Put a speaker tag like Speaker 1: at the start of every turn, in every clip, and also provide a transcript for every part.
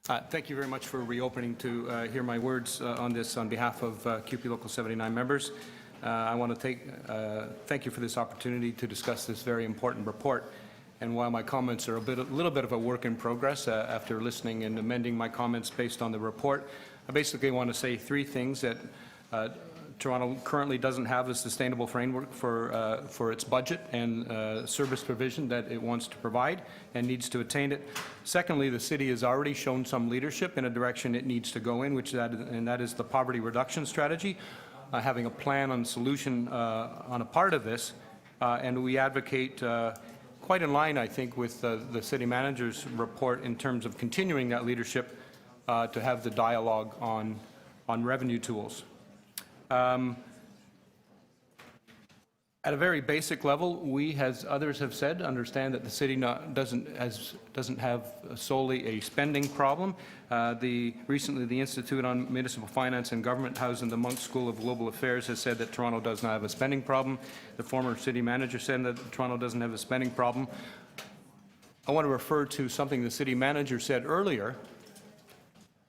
Speaker 1: Thank you very much for reopening to hear my words on this on behalf of CUPE Local 79 members. I want to thank you for this opportunity to discuss this very important report. And while my comments are a little bit of a work in progress after listening and amending my comments based on the report, I basically want to say three things: that Toronto currently doesn't have a sustainable framework for its budget and service provision that it wants to provide and needs to attain it. Secondly, the city has already shown some leadership in a direction it needs to go in, that is the poverty reduction strategy, having a plan on solution on a part of this, and we advocate quite in line, I think, with the city manager's report in terms of continuing that leadership to have the dialogue on revenue tools. At a very basic level, we, as others have said, understand that the city doesn't have solely a spending problem. Recently, the Institute on Municipal Finance and Government, housed in the Monk School of Global Affairs, has said that Toronto does not have a spending problem. The former city manager said that Toronto doesn't have a spending problem. I want to refer to something the city manager said earlier,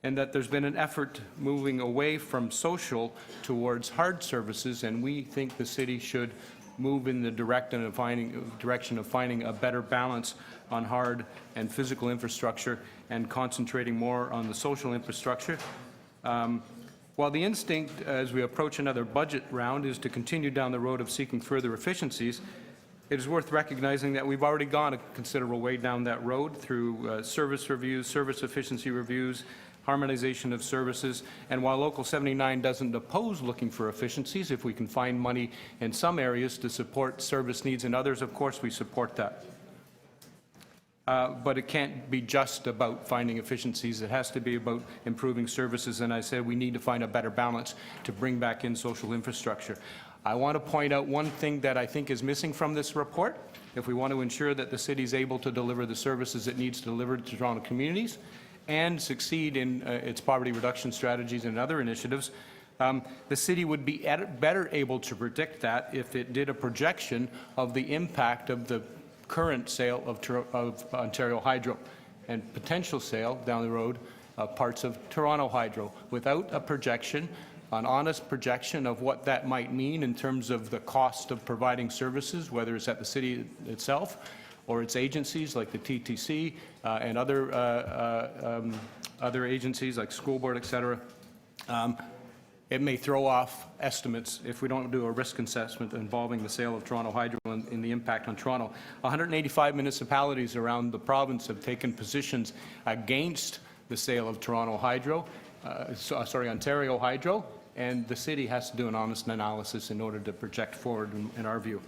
Speaker 1: and that there's been an effort moving away from social towards hard services, and we think the city should move in the direction of finding a better balance on hard and physical infrastructure and concentrating more on the social infrastructure. While the instinct as we approach another budget round is to continue down the road of seeking further efficiencies, it is worth recognizing that we've already gone a considerable way down that road through service reviews, service efficiency reviews, harmonization of services, and while Local 79 doesn't oppose looking for efficiencies, if we can find money in some areas to support service needs in others, of course we support that. But it can't be just about finding efficiencies. It has to be about improving services, and I said we need to find a better balance to bring back in social infrastructure. I want to point out one thing that I think is missing from this report. If we want to ensure that the city is able to deliver the services it needs to deliver to Toronto communities and succeed in its poverty reduction strategies and other initiatives, the city would be better able to predict that if it did a projection of the impact of the current sale of Ontario Hydro and potential sale down the road of parts of Toronto Hydro. Without a projection, an honest projection of what that might mean in terms of the cost of providing services, whether it's at the city itself or its agencies like the TTC and other agencies like school board, etc. It may throw off estimates if we don't do a risk assessment involving the sale of Toronto Hydro and the impact on Toronto. 185 municipalities around the province have taken positions against the sale of Ontario Hydro, and the city has to do an honest analysis in order to project forward, in our view.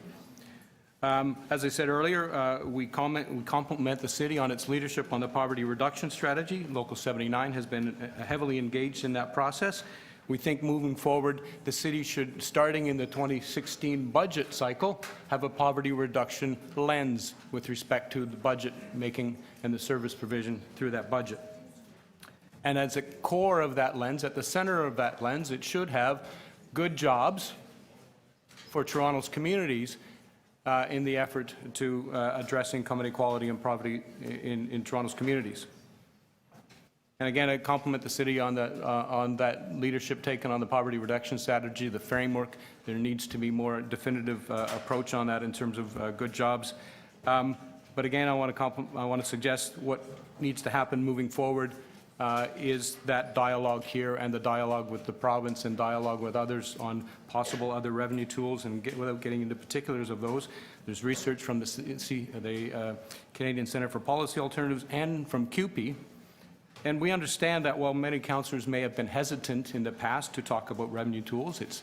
Speaker 1: As I said earlier, we compliment the city on its leadership on the poverty reduction strategy. Local 79 has been heavily engaged in that process. We think moving forward, the city should, starting in the 2016 budget cycle, have a poverty reduction lens with respect to the budget making and the service provision through that budget. And as a core of that lens, at the center of that lens, it should have good jobs for Toronto's communities in the effort to address income inequality and poverty in Toronto's communities. And again, I compliment the city on that leadership taken on the poverty reduction strategy, the framework. There needs to be more definitive approach on that in terms of good jobs. But again, I want to suggest what needs to happen moving forward is that dialogue here and the dialogue with the province and dialogue with others on possible other revenue tools, and without getting into particulars of those, there's research from the Canadian Centre for Policy Alternatives and from CUPE. And we understand that while many councillors may have been hesitant in the past to talk about revenue tools, it's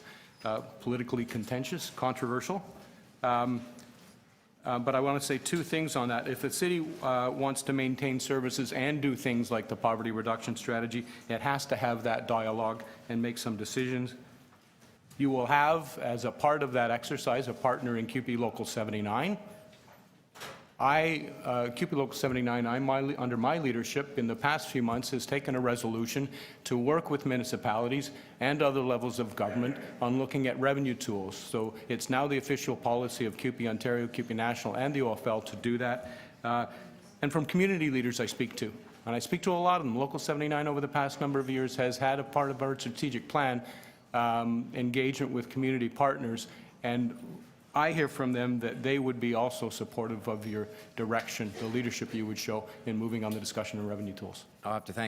Speaker 1: politically contentious, controversial. But I want to say two things on that. If the city wants to maintain services and do things like the poverty reduction strategy, it has to have that dialogue and make some decisions. You will have, as a part of that exercise, a partner in CUPE Local 79. CUPE Local 79, under my leadership in the past few months, has taken a resolution to work with municipalities and other levels of government on looking at revenue tools. So it's now the official policy of CUPE Ontario, CUPE National and the OFL to do that. and from community leaders I speak to. And I speak to a lot of them. Local 79 over the past number of years has had a part of our strategic plan engagement with community partners, and I hear from them that they would be also supportive of your direction, the leadership you would show in moving on the discussion of revenue tools.
Speaker 2: I'll have to thank